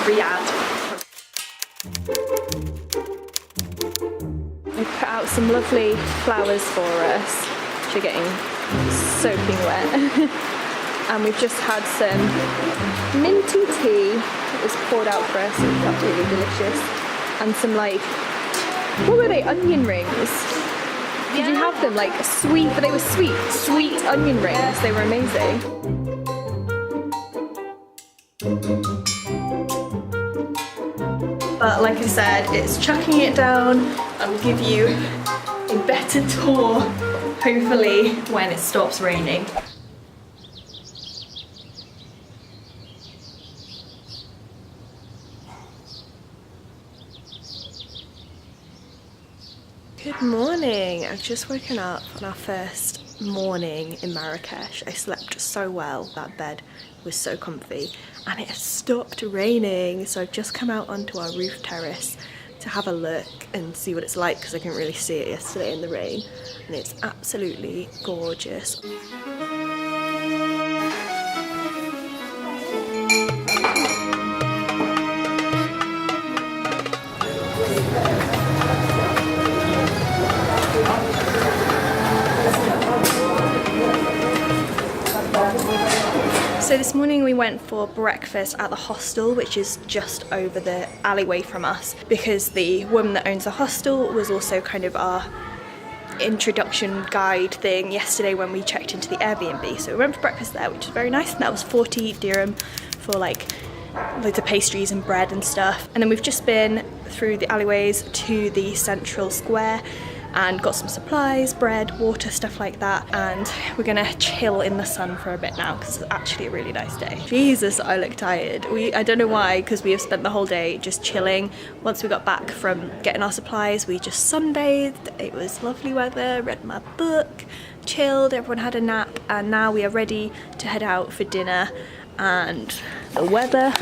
Riyadh. They put out some lovely flowers for us, which are getting soaking wet. And we've just had some minty tea that was poured out for us. It's absolutely delicious. And some like, what were they? Onion rings. Did you have them? Like sweet, but they were sweet onion rings. They were amazing. But like I said, it's chucking it down. I'll give you a better tour, hopefully, when it stops raining. Good morning. I've just woken up on our first morning in Marrakech. I slept so well. That bed was so comfy and it has stopped raining, so I've just come out onto our roof terrace to have a look and see what it's like, because I couldn't really see it yesterday in the rain, and it's absolutely gorgeous. So this morning we went for breakfast at the hostel, which is just over the alleyway from us, because the woman that owns the hostel was also kind of our introduction guide thing yesterday when we checked into the Airbnb. So we went for breakfast there, which was very nice, and that was 40 dirham for like loads of pastries and bread and stuff. And then we've just been through the alleyways to the central square and got some supplies, bread, water, stuff like that, and we're gonna chill in the sun for a bit now because it's actually a really nice day. Jesus, I look tired. I don't know why, because we have spent the whole day just chilling. Once we got back from getting our supplies, we just sunbathed. It was lovely weather, read my book, chilled, everyone had a nap, and now we are ready to head out for dinner, and the weather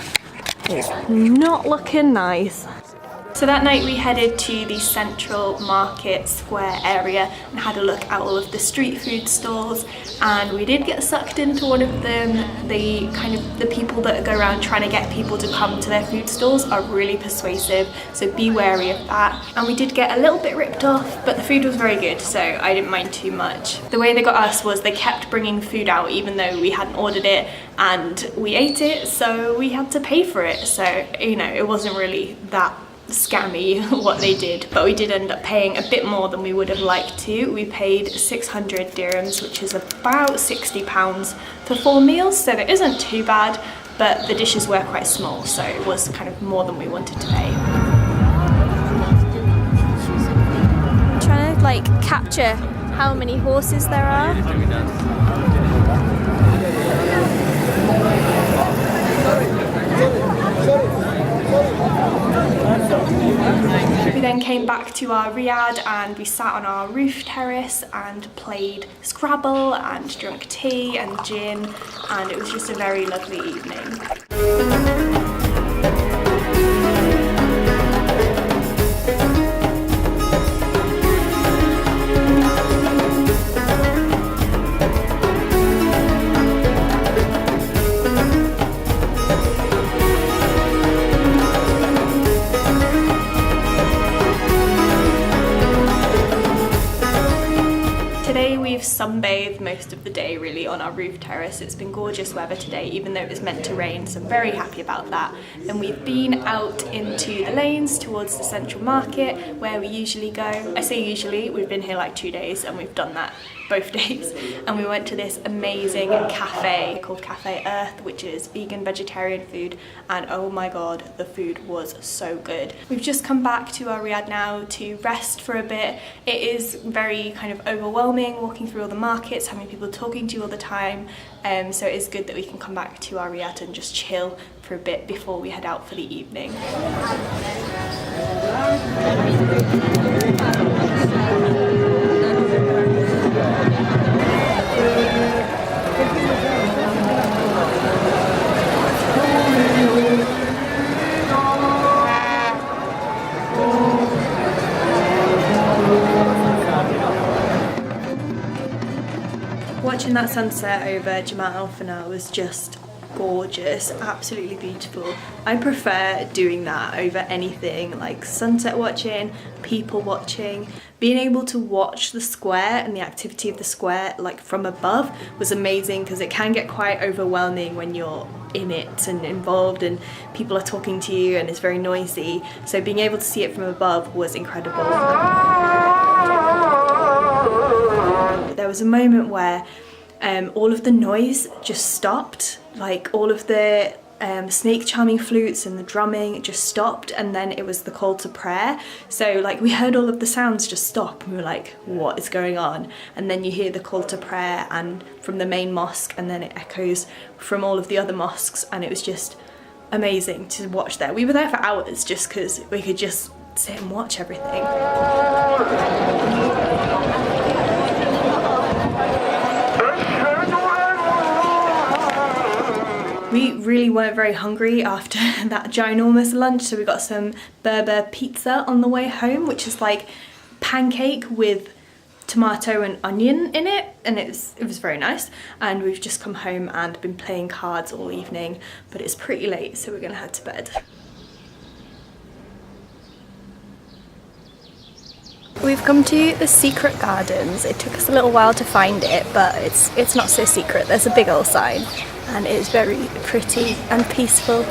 is not looking nice. So that night we headed to the central market square area and had a look at all of the street food stalls, and we did get sucked into one of them. The people that go around trying to get people to come to their food stalls are really persuasive, so be wary of that. And we did get a little bit ripped off, but the food was very good, so I didn't mind too much. The way they got us was they kept bringing food out even though we hadn't ordered it, and we ate it, so we had to pay for it. So, you know, it wasn't really that scammy what they did, but we did end up paying a bit more than we would have liked to. We paid 600 dirhams, which is about £60 for 4 meals, so that isn't too bad, but the dishes were quite small, so it was kind of more than we wanted to pay. I'm trying to like capture how many horses there are. We then came back to our riad and we sat on our roof terrace and played Scrabble and drank tea and gin, and it was just a very lovely evening. Sunbathed most of the day really on our roof terrace. It's been gorgeous weather today, even though it was meant to rain, so I'm very happy about that. Then we've been out into the lanes towards the central market where we usually go. I say usually, we've been here like 2 days and we've done that both days, and we went to this amazing cafe called Cafe Earth, which is vegan vegetarian food, and oh my god, the food was so good. We've just come back to our riad now to rest for a bit. It is very kind of overwhelming walking through all the markets, having people talking to you all the time, so it is good that we can come back to our riad and just chill for a bit before we head out for the evening. Watching that sunset over Jama Al Fana was just gorgeous, absolutely beautiful. I prefer doing that over anything, like sunset watching, people watching. Being able to watch the square and the activity of the square like from above was amazing, because it can get quite overwhelming when you're in it and involved and people are talking to you and it's very noisy. So being able to see it from above was incredible. There was a moment where all of the noise just stopped, like all of the snake charming flutes and the drumming just stopped, and then it was the call to prayer. So like we heard all of the sounds just stop and we were like, what is going on? And then you hear the call to prayer and from the main mosque, and then it echoes from all of the other mosques, and it was just amazing to watch there. We were there for hours just because we could just sit and watch everything. We really weren't very hungry after that ginormous lunch, so we got some Berber pizza on the way home, which is like pancake with tomato and onion in it, and it was very nice. And we've just come home and been playing cards all evening, but it's pretty late, so we're gonna head to bed. We've come to the secret gardens. It took us a little while to find it, but it's not so secret. There's a big old sign and it's very pretty and peaceful.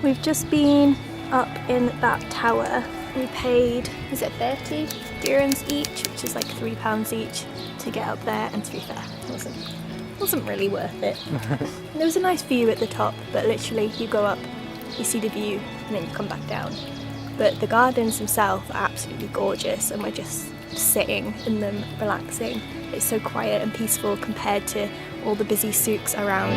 We've just been up in that tower. We paid, is it 30 dirhams each, which is like £3 each to get up there, and to be fair, it wasn't really worth it. There was a nice view at the top, but literally you go up, you see the view, and then you come back down. But the gardens themselves are absolutely gorgeous, and we're just sitting in them, relaxing. It's so quiet and peaceful compared to all the busy souks around.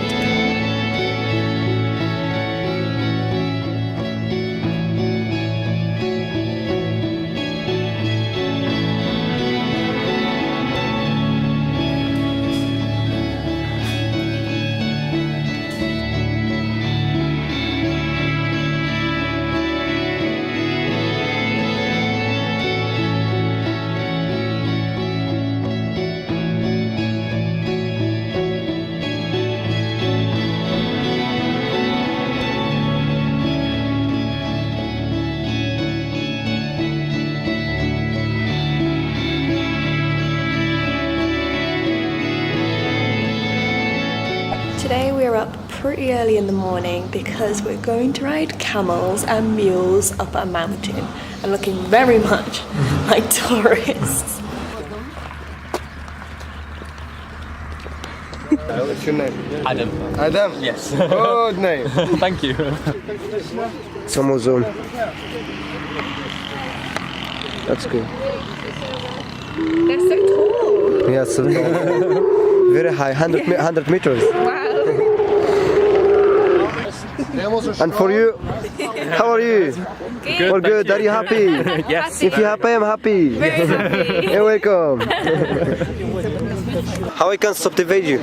Today we're up pretty early in the morning because we're going to ride camels and mules up a mountain and looking very much like tourists. What's your name? Adam. Adam? Yes. Good name. Thank you. Some zone. That's good. They're so tall. Yes. Very high, 100 meters. Wow. And for you, how are you? Good. All good. Are you happy? Yes. If you're happy, I'm happy. Very happy. You're welcome. How I can stop the video?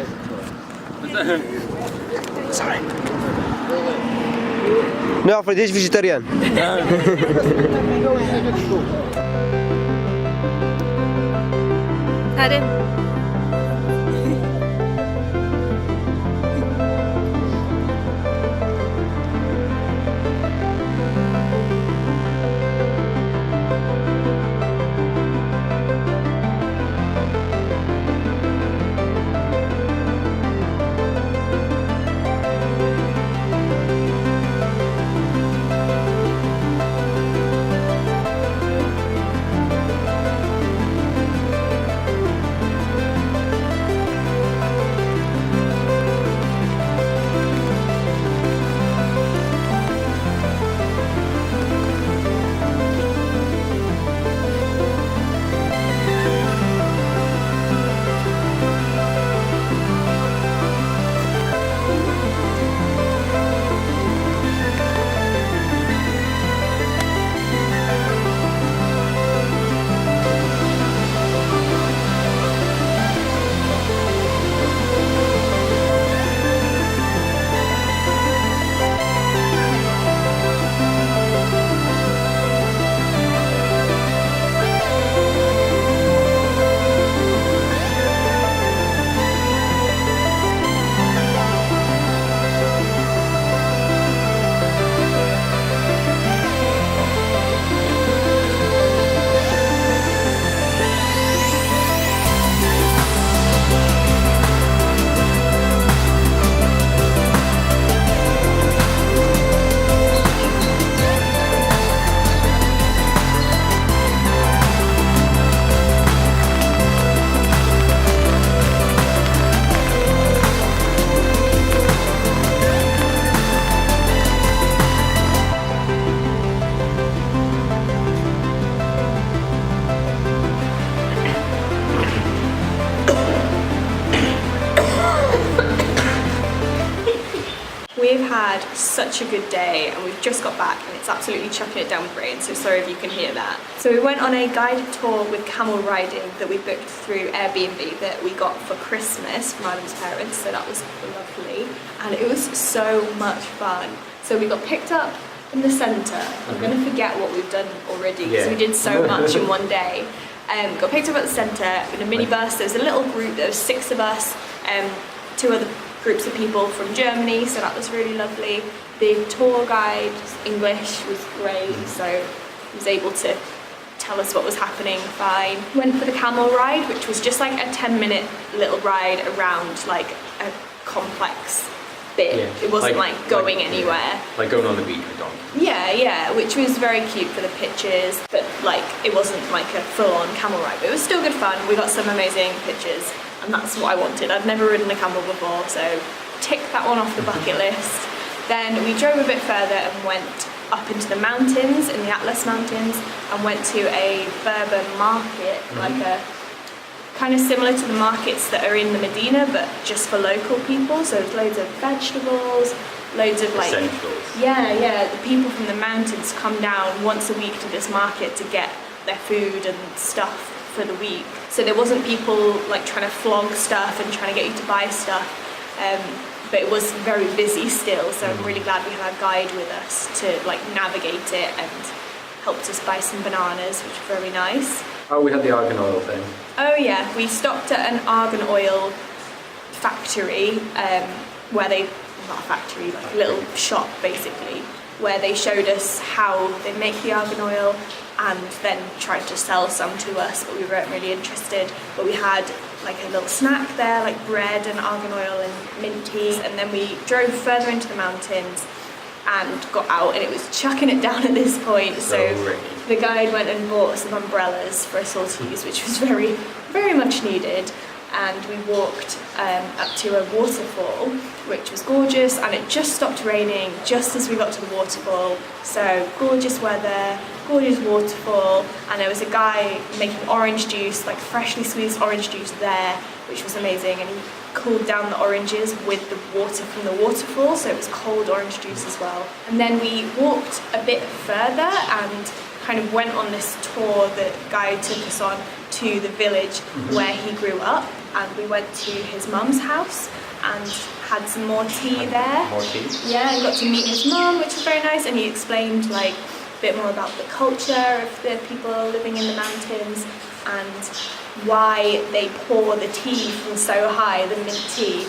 Sorry. No, for this vegetarian. Adam. had such a good day and we've just got back and it's absolutely chucking it down with rain, so sorry if you can hear that. So we went on a guided tour with camel riding that we booked through Airbnb that we got for Christmas from Adam's parents, so that was lovely and it was so much fun. So we got picked up in the centre. I'm going to forget what we've done already because we did so much in one day. Got picked up at the centre in a minibus. There was a little group, there was 6 of us, 2 other groups of people from Germany, so that was really lovely. The tour guide, English, was great, so he was able to tell us what was happening fine. Went for the camel ride, which was just like a 10-minute little ride around like a complex bit. It wasn't like going anywhere. Like going on the beach with donkey. Yeah, which was very cute for the pictures, but like it wasn't like a full-on camel ride, but it was still good fun. We got some amazing pictures and that's what I wanted. I'd never ridden a camel before, so tick that one off the bucket list. Then we drove a bit further and went up into the mountains, in the Atlas Mountains, and went to a Berber market, like a kind of similar to the markets that are in the Medina, but just for local people. So there's loads of vegetables, loads of like essentials. Yeah. The people from the mountains come down once a week to this market to get their food and stuff for the week. So there wasn't people like trying to flog stuff and trying to get you to buy stuff. But it was very busy still, so I'm really glad we had our guide with us to like navigate it and helped us buy some bananas, which were very nice. Oh, we had the argan oil thing. Oh yeah, we stopped at an argan oil factory where they, not a factory, like a little shop basically, where they showed us how they make the argan oil and then tried to sell some to us, but we weren't really interested. But we had like a little snack there, like bread and argan oil and mint tea, and then we drove further into the mountains and got out and it was chucking it down at this point, so the guide went and bought some umbrellas for us Salties, which was very, very much needed, and we walked up to a waterfall which was gorgeous, and it just stopped raining just as we got to the waterfall, so gorgeous weather, gorgeous waterfall, and there was a guy making orange juice, like freshly squeezed orange juice there, which was amazing, and he cooled down the oranges with the water from the waterfall, so it was cold orange juice as well. And then we walked a bit further and kind of went on this tour that guide took us on to the village where he grew up, and we went to his mum's house and had some more tea there. More tea? Yeah, and got to meet his mum, which was very nice, and he explained like a bit more about the culture of the people living in the mountains and why they pour the tea from so high, the mint tea.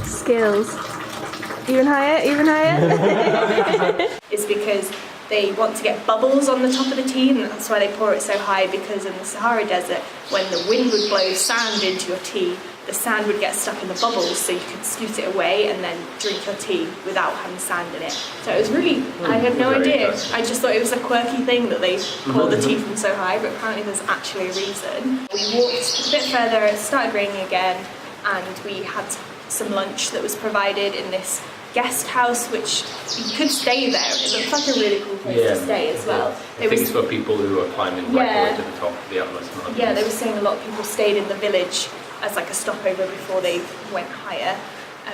Skills. Even higher, even higher. It's because they want to get bubbles on the top of the tea, and that's why they pour it so high, because in the Sahara Desert, when the wind would blow sand into your tea, the sand would get stuck in the bubbles, so you could scoot it away and then drink your tea without having sand in it. So it was really, I had no idea. I just thought it was a quirky thing that they pour the tea from so high, but apparently there's actually a reason. We walked a bit further, it started raining again, and we had some lunch that was provided in this guest house, which you could stay there, and it looked like a really cool place to stay as well. I think it's for people who are climbing right the way to the top of the Atlas Mountains. Yeah, they were saying a lot of people stayed in the village as like a stopover before they went higher,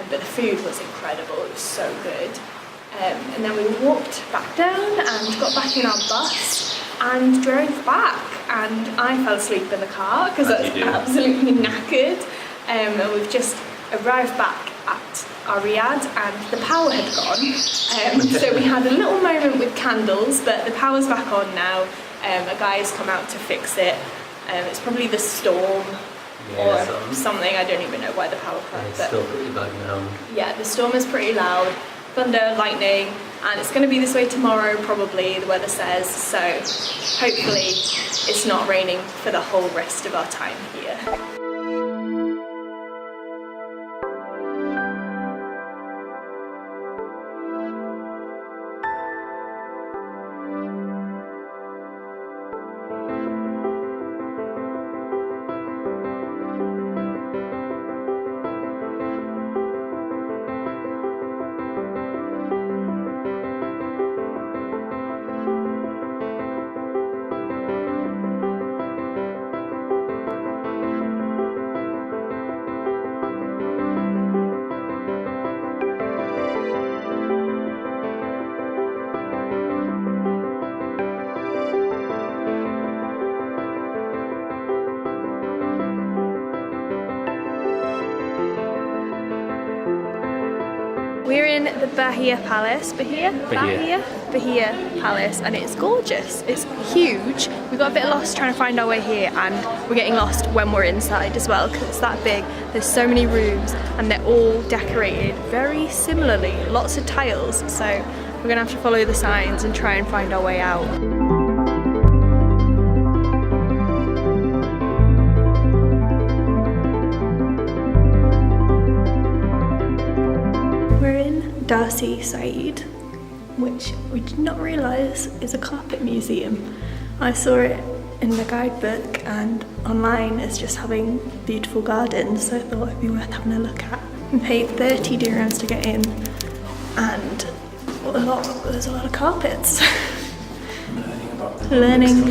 but the food was incredible, it was so good. And then we walked back down and got back in our bus and drove back, and I fell asleep in the car because I was absolutely knackered, and we've just arrived back at our riad and the power had gone, so we had a little moment with candles, but the power's back on now. A guy's come out to fix it. It's probably the storm or something, I don't even know why the power cut. It's still pretty bad now. Yeah, the storm is pretty loud, thunder, lightning, and it's going to be this way tomorrow probably, the weather says, so hopefully it's not raining for the whole rest of our time here. We're in the Bahia Palace, Bahia Palace, and it's gorgeous. It's huge. We got a bit lost trying to find our way here, and we're getting lost when we're inside as well because it's that big. There's so many rooms and they're all decorated very similarly, lots of tiles. So we're gonna have to follow the signs and try and find our way out. Darcy Said, which we did not realise is a carpet museum. I saw it in the guidebook and online as just having beautiful gardens, so I thought it'd be worth having a look at. We paid 30 dirhams to get in, and there's a lot of carpets. Learning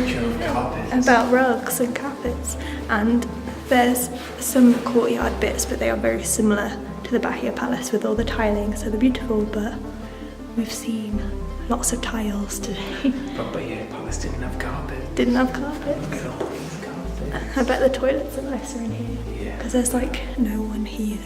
about rugs and carpets, and there's some courtyard bits, but they are very similar to the Bahia Palace with all the tiling, so they're beautiful, but we've seen lots of tiles today. But Bahia Palace didn't have carpet. Didn't have carpet. Look at all these carpets. I bet the toilets are nicer in here, because there's like no one here.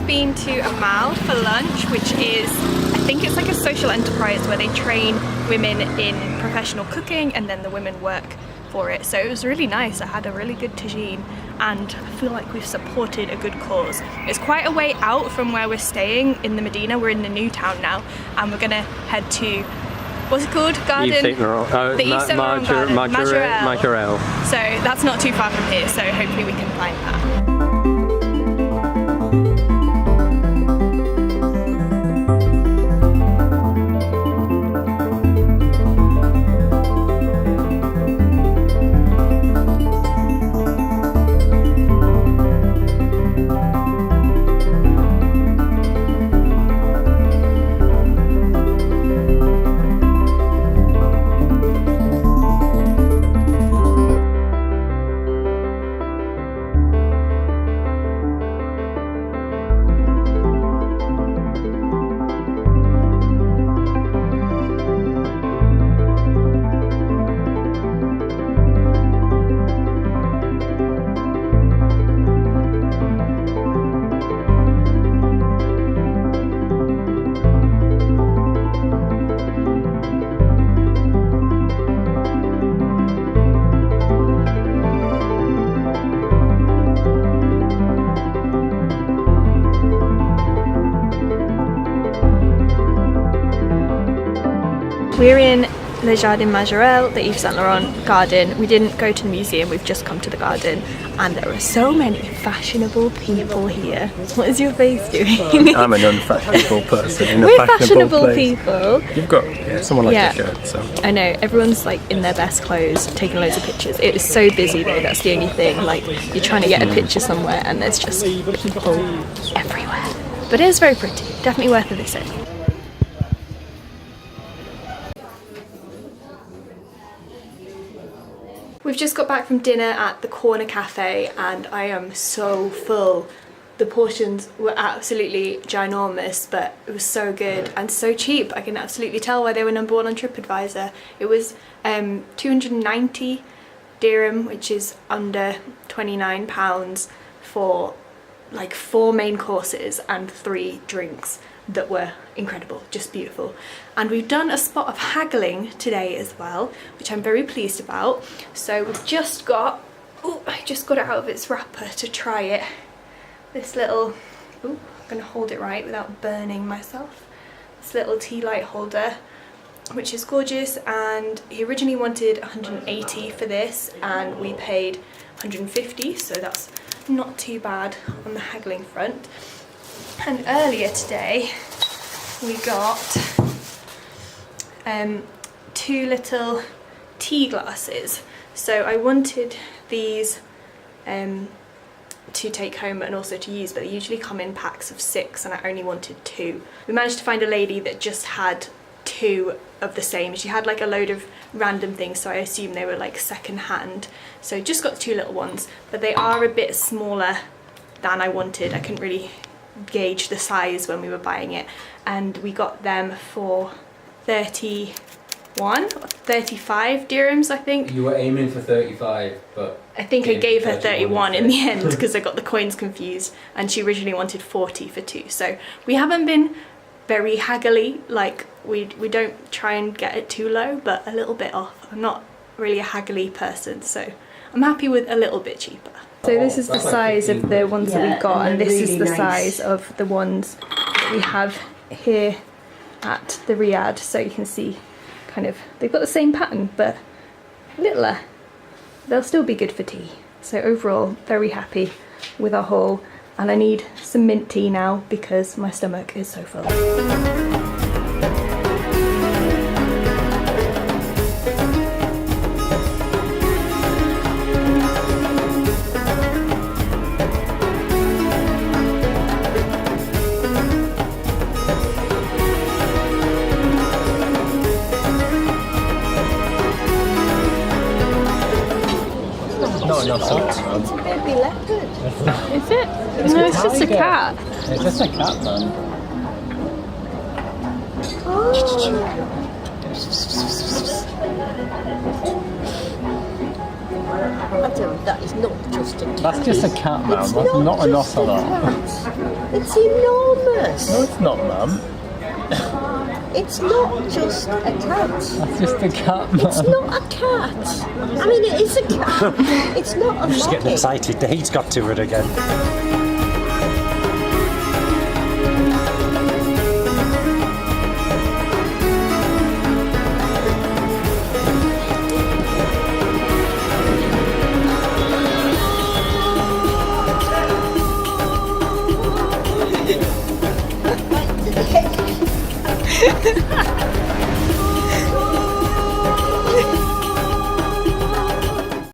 Been to a mall for lunch, which is, I think it's like a social enterprise where they train women in professional cooking and then the women work for it. So it was really nice. I had a really good tagine and I feel like we've supported a good cause. It's quite a way out from where we're staying in the Medina. We're in the new town now and we're gonna head to, what's it called? Garden? The Yves Saint Laurent Garden. Majorelle. So that's not too far from here, so hopefully we can find that. We're in Le Jardin Majorelle, the Yves Saint Laurent garden. We didn't go to the museum, we've just come to the garden, and there are so many fashionable people here. What is your face doing? I'm an unfashionable person in a We're fashionable place. people. You've got someone like your shirt, so. I know, everyone's like in their best clothes, taking loads of pictures. It is so busy though, that's the only thing. Like, you're trying to get a picture somewhere and there's just people everywhere. But it is very pretty, definitely worth a visit. We've just got back from dinner at the Corner Cafe and I am so full. The portions were absolutely ginormous, but it was so good and so cheap. I can absolutely tell why they were #1 on TripAdvisor. It was 290 dirham, which is under £29 for like 4 main courses and 3 drinks that were incredible, just beautiful. And we've done a spot of haggling today as well, which I'm very pleased about. So we've just got, I just got it out of its wrapper to try it. This little, I'm gonna hold it right without burning myself. This little tea light holder, which is gorgeous, and he originally wanted 180 for this and we paid 150, so that's not too bad on the haggling front. And earlier today we got 2 little tea glasses. So I wanted these to take home and also to use, but they usually come in packs of 6 and I only wanted 2. We managed to find a lady that just had 2 of the same. She had like a load of random things, so I assume they were like second hand. So just got 2 little ones, but they are a bit smaller than I wanted. I couldn't really gauge the size when we were buying it, and we got them for 31 or 35 dirhams, I think. You were aiming for 35, but I think I gave her 31 in the end because I got the coins confused, and she originally wanted 40 for 2. So we haven't been very haggly, like we don't try and get it too low, but a little bit off. I'm not really a haggly person, so I'm happy with a little bit cheaper. So this is the size of the ones that we got, and this is the size of the ones that we have here at the riad. So you can see kind of, they've got the same pattern but littler. They'll still be good for tea. So overall, very happy with our haul, and I need some mint tea now because my stomach is so full. Not enough salt. Baby leopard. Is it? No, it's just a cat. It's just a cat, man. Madam, that is not just a cat. That's just a cat, man. It's That's not an just a ocelot. cat. It's enormous. No, it's not, ma'am. It's not just a cat. That's just a cat, man. It's not a cat. I mean, it is a cat. It's not a I'm just getting rabbit. excited. The heat's got to it again.